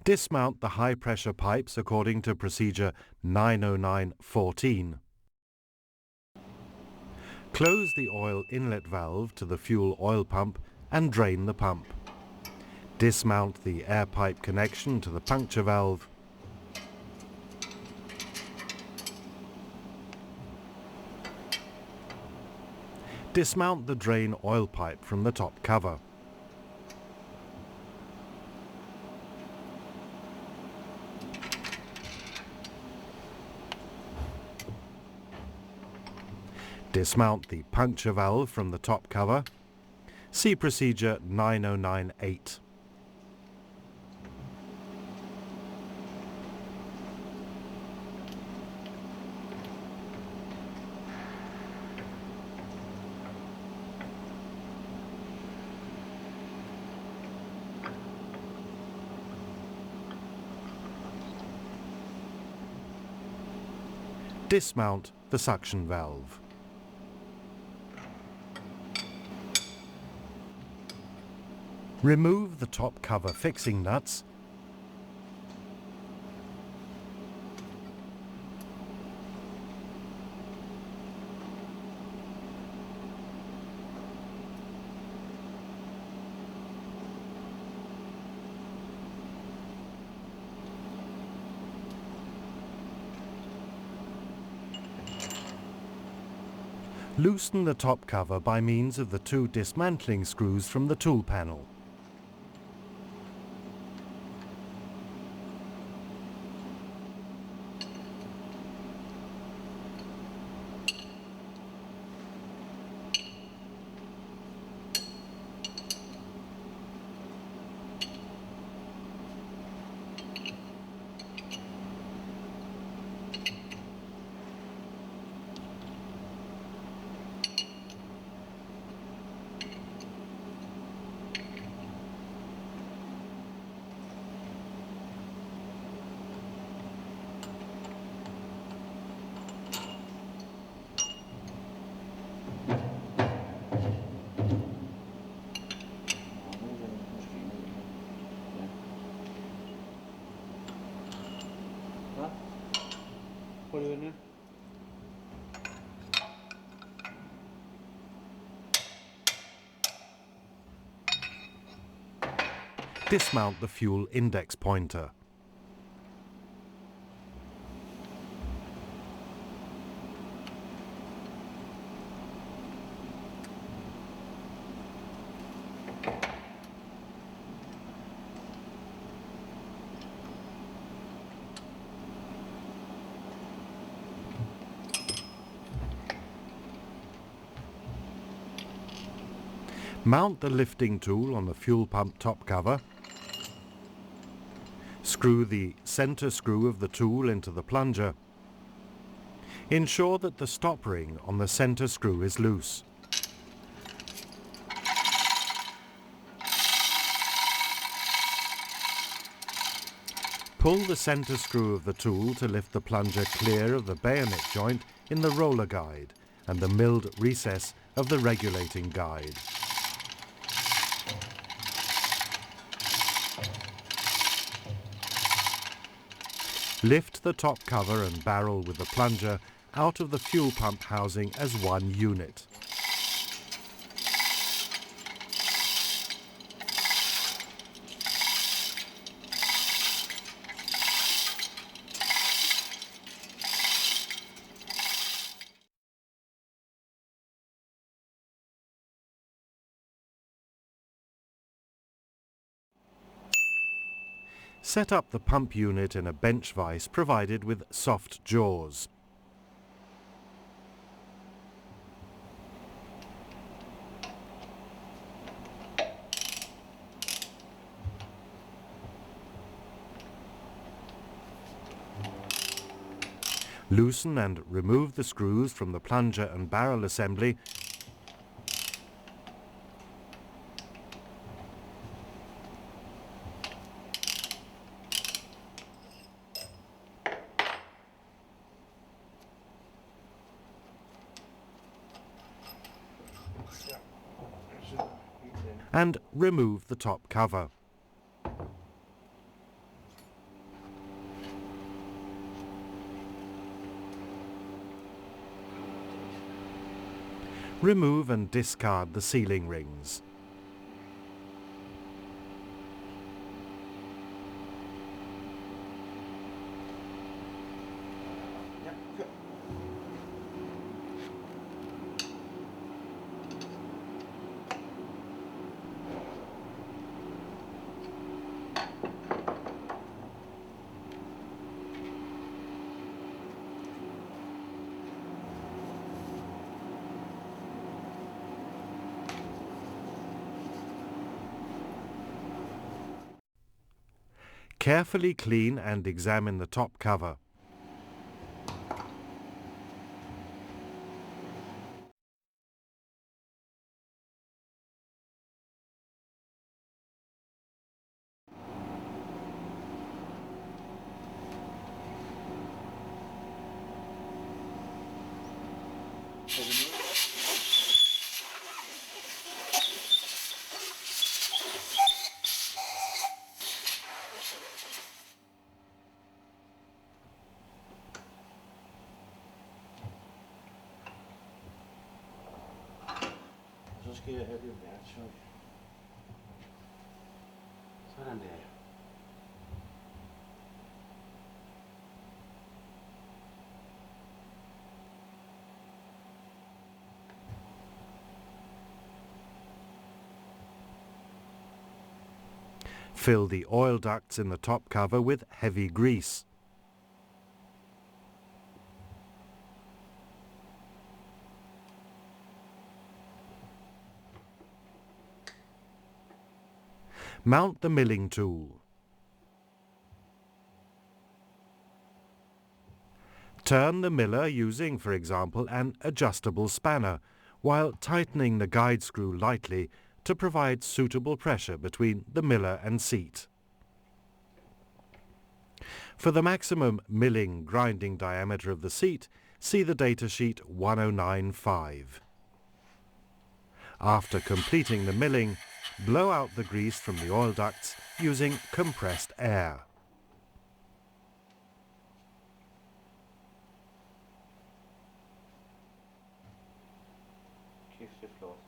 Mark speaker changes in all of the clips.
Speaker 1: Dismount the high-pressure pipes according to procedure 90914. Close the oil inlet valve to the fuel oil pump and drain the pump. Dismount the air pipe connection to the puncture valve. Dismount the drain oil pipe from the top cover. Dismount the puncture valve from the top cover. See procedure 9098. Dismount the suction valve. Remove the top cover fixing nuts. Loosen the top cover by means of the two dismantling screws from the tool panel. Dismount the fuel index pointer. Mount the lifting tool on the fuel pump top cover. Screw the center screw of the tool into the plunger. Ensure that the stop ring on the center screw is loose. Pull the center screw of the tool to lift the plunger clear of the bayonet joint in the roller guide and the milled recess of the regulating guide. Lift the top cover and barrel with the plunger out of the fuel pump housing as one unit. Set up the pump unit in a bench vise provided with soft jaws. Loosen and remove the screws from the plunger and barrel assembly . And remove the top cover. Remove and discard the sealing rings. Carefully clean and examine the top cover.
Speaker 2: Så skal jeg have det værktøj. Sådan der.
Speaker 1: Fill the oil ducts in the top cover with heavy grease. Mount the milling tool. Turn the miller using, for example, an adjustable spanner, while tightening the guide screw lightly to provide suitable pressure between the miller and seat. For the maximum milling grinding diameter of the seat, see the datasheet 1095. After completing the milling, blow out the grease from the oil ducts using compressed air.
Speaker 2: Kæft, det er flot.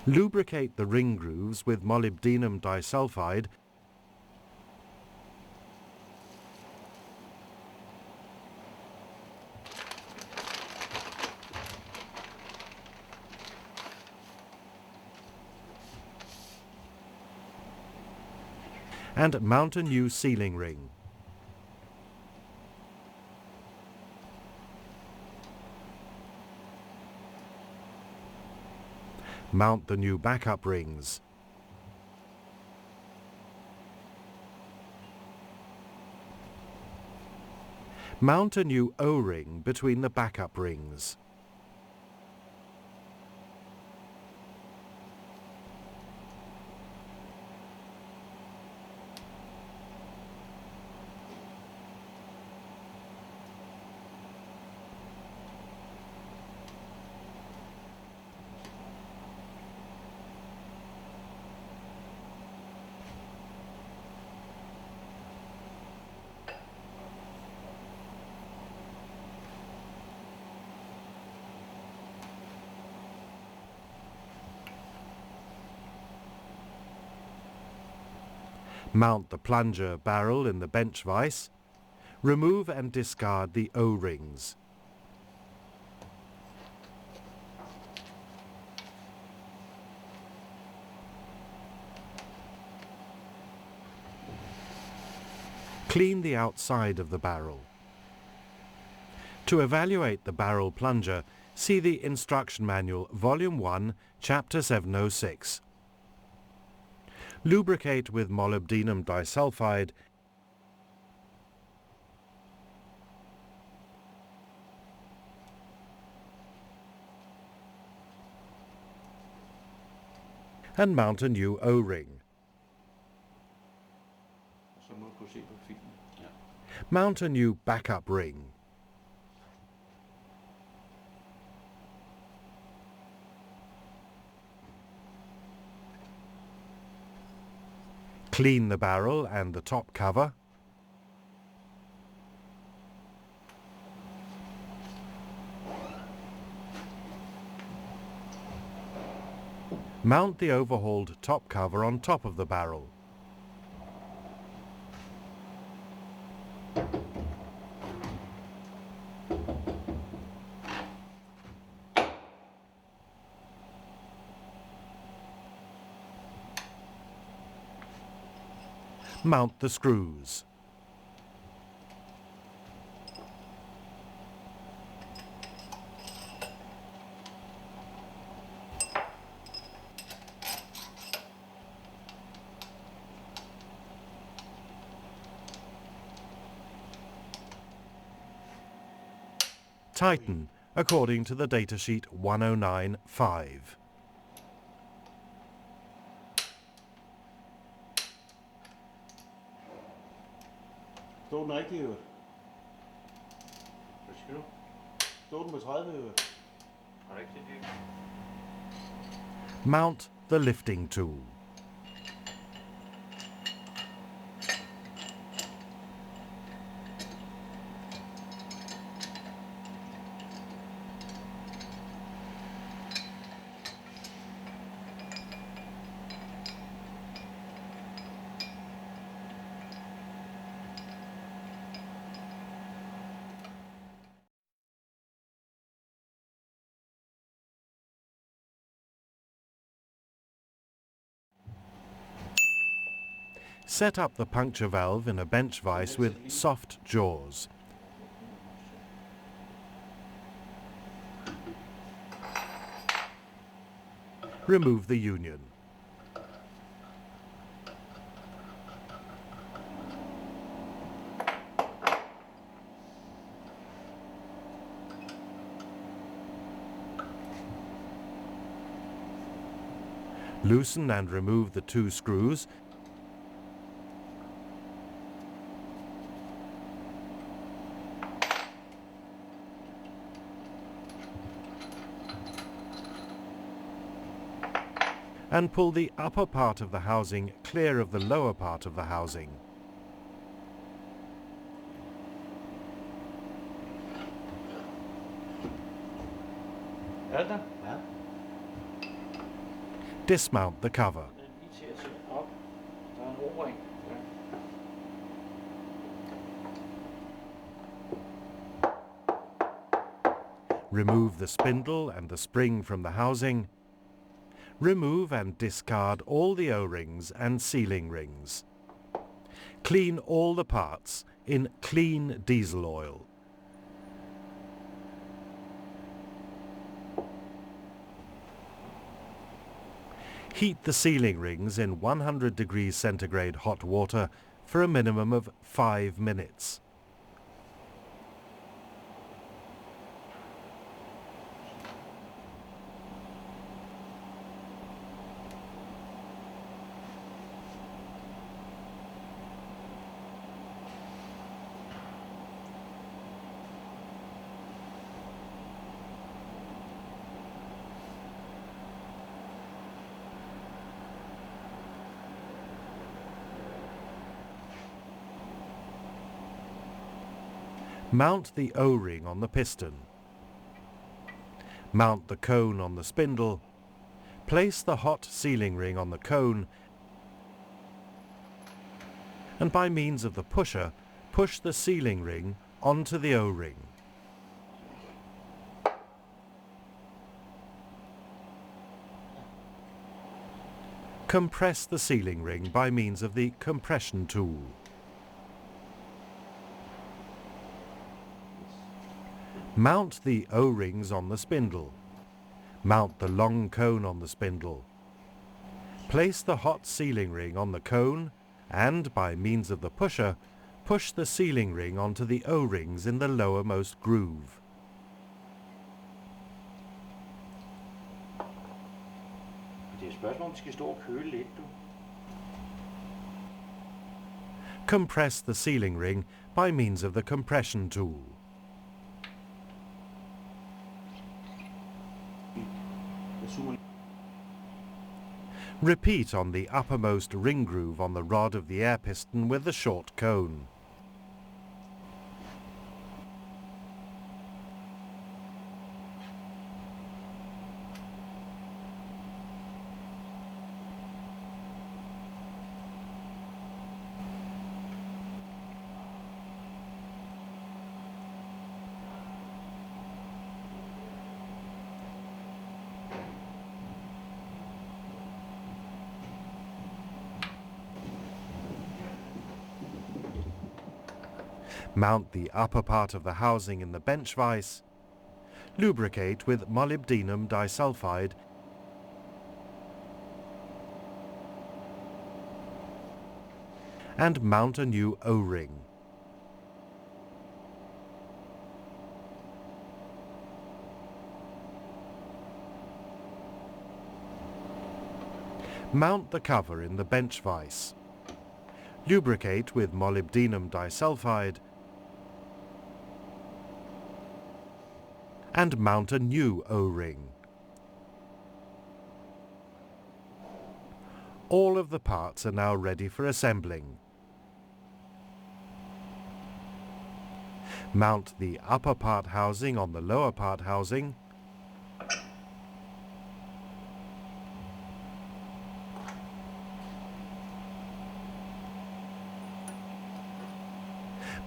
Speaker 1: Lubricate the ring grooves with molybdenum disulfide and mount a new sealing ring. Mount the new backup rings. Mount a new O-ring between the backup rings. Mount the plunger barrel in the bench vise. Remove and discard the O-rings. Clean the outside of the barrel. To evaluate the barrel plunger, see the Instruction Manual, Volume 1, Chapter 706. Lubricate with molybdenum disulfide and mount a new O-ring.
Speaker 3: Og så må du kunne se på filmen.
Speaker 2: Ja.
Speaker 1: Mount a new backup ring. Clean the barrel and the top cover. Mount the overhauled top cover on top of the barrel. Mount the screws. Tighten according to the datasheet 109.5.
Speaker 2: Stod den rigtigt, øvrigt?
Speaker 3: Hvad siger du?
Speaker 2: Stod den på 30, øvrigt?
Speaker 3: Rigtigt, ikke?
Speaker 1: Mount the lifting tool. Set up the puncture valve in a bench vise with soft jaws. Remove the union. Loosen and remove the two screws. And pull the upper part of the housing clear of the lower part of the housing.
Speaker 3: Er det der?
Speaker 2: Ja.
Speaker 1: Dismount the cover.
Speaker 3: Den er lige til at sætte op. Der er en O-ring. Ja.
Speaker 1: Remove the spindle and the spring from the housing. Remove and discard all the O-rings and sealing rings. Clean all the parts in clean diesel oil. Heat the sealing rings in 100 degrees centigrade hot water for a minimum of 5 minutes. Mount the O-ring on the piston. Mount the cone on the spindle. Place the hot sealing ring on the cone and by means of the pusher, push the sealing ring onto the O-ring. Compress the sealing ring by means of the compression tool. Mount the O-rings on the spindle. Mount the long cone on the spindle. Place the hot sealing ring on the cone and, by means of the pusher, push the sealing ring onto the O-rings in the lowermost groove.
Speaker 2: Det
Speaker 3: er et spørgsmål, om de skal stå og køle lidt, du.
Speaker 1: Compress the sealing ring by means of the compression tool.
Speaker 2: Jeg zoomer lige.
Speaker 1: Repeat on the uppermost ring groove on the rod of the air piston with the short cone. Mount the upper part of the housing in the bench vise. Lubricate with molybdenum disulfide and mount a new O-ring. Mount the cover in the bench vise. Lubricate with molybdenum disulfide and mount a new O-ring. All of the parts are now ready for assembling. Mount the upper part housing on the lower part housing.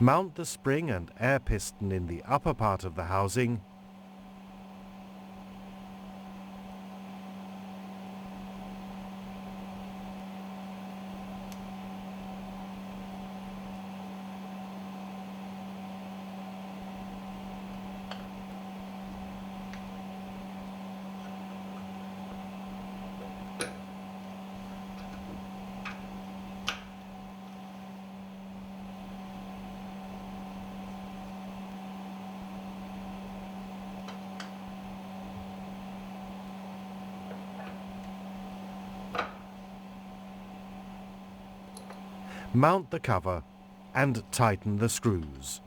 Speaker 1: Mount the spring and air piston in the upper part of the housing. Mount the cover and tighten the screws.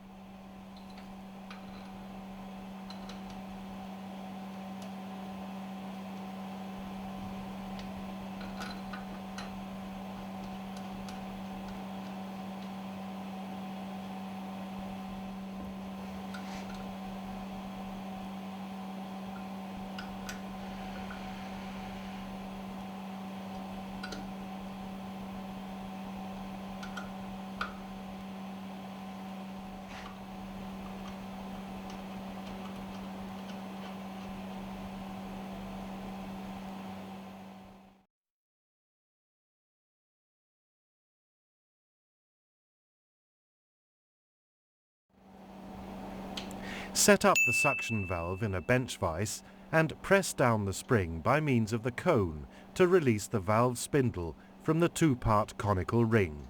Speaker 1: Set up the suction valve in a bench vise and press down the spring by means of the cone to release the valve spindle from the two-part conical ring.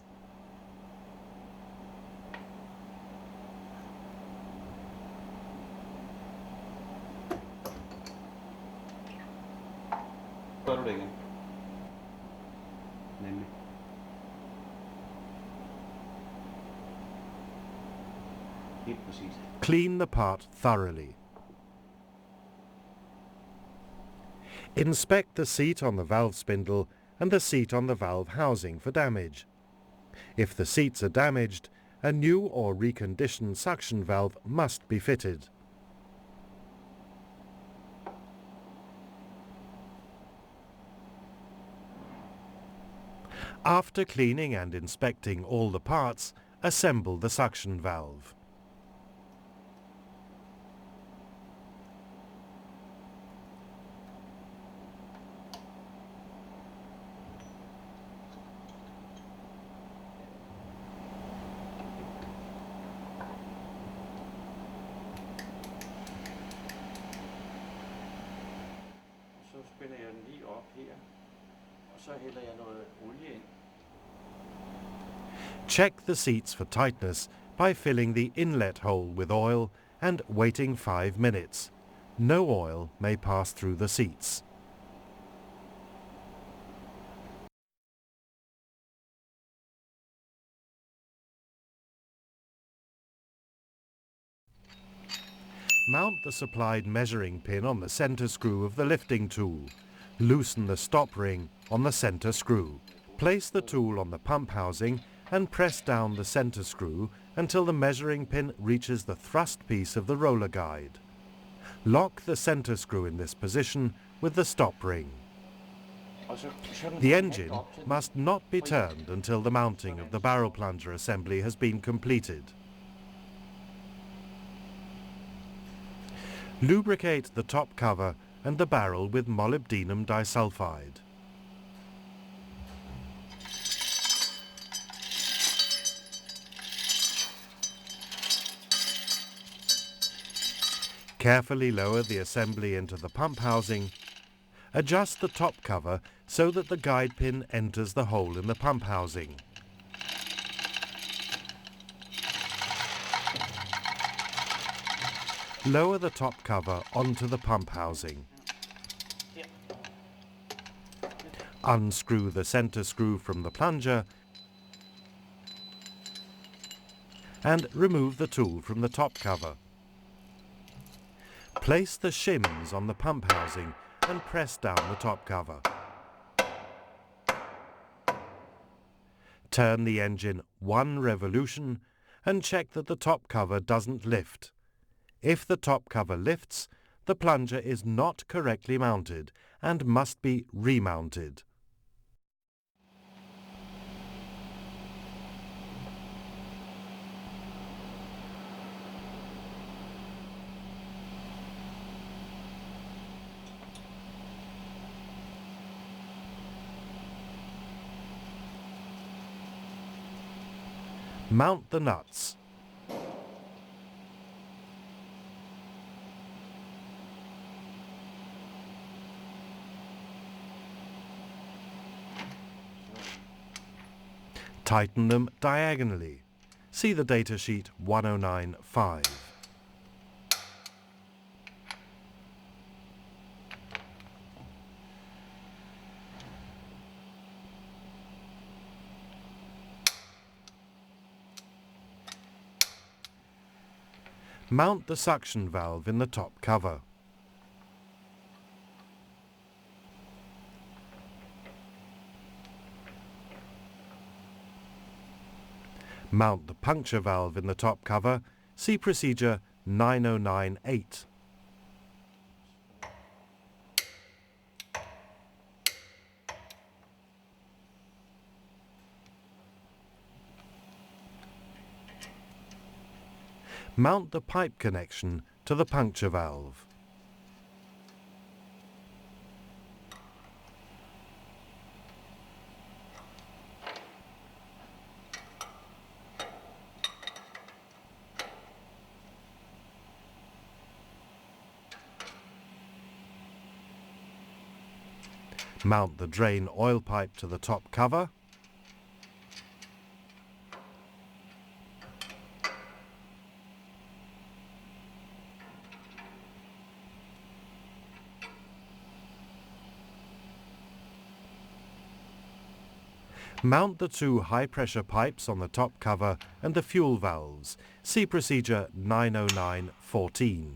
Speaker 2: Gør du det igen? Nemlig. Helt præcis.
Speaker 1: Clean the part thoroughly. Inspect the seat on the valve spindle and the seat on the valve housing for damage. If the seats are damaged, a new or reconditioned suction valve must be fitted. After cleaning and inspecting all the parts, assemble the suction valve.
Speaker 3: Så spænder jeg den lige op her, og så hælder jeg noget olie ind.
Speaker 1: Check the seats for tightness by filling the inlet hole with oil and waiting 5 minutes. No oil may pass through the seats. Mount the supplied measuring pin on the center screw of the lifting tool. Loosen the stop ring on the center screw. Place the tool on the pump housing and press down the center screw until the measuring pin reaches the thrust piece of the roller guide. Lock the center screw in this position with the stop ring. The engine must not be turned until the mounting of the barrel plunger assembly has been completed. Lubricate the top cover and the barrel with molybdenum disulfide. Carefully lower the assembly into the pump housing. Adjust the top cover so that the guide pin enters the hole in the pump housing. Lower the top cover onto the pump housing. Unscrew the center screw from the plunger and remove the tool from the top cover. Place the shims on the pump housing and press down the top cover. Turn the engine 1 revolution and check that the top cover doesn't lift. If the top cover lifts, the plunger is not correctly mounted and must be remounted. Mount the nuts. Tighten them diagonally. See the datasheet 109.5. Mount the suction valve in the top cover. Mount the puncture valve in the top cover. See procedure 9098. Mount the pipe connection to the puncture valve. Mount the drain oil pipe to the top cover. Mount the 2 high-pressure pipes on the top cover and the fuel valves. See procedure 909.14.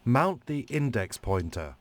Speaker 1: Mount the index pointer.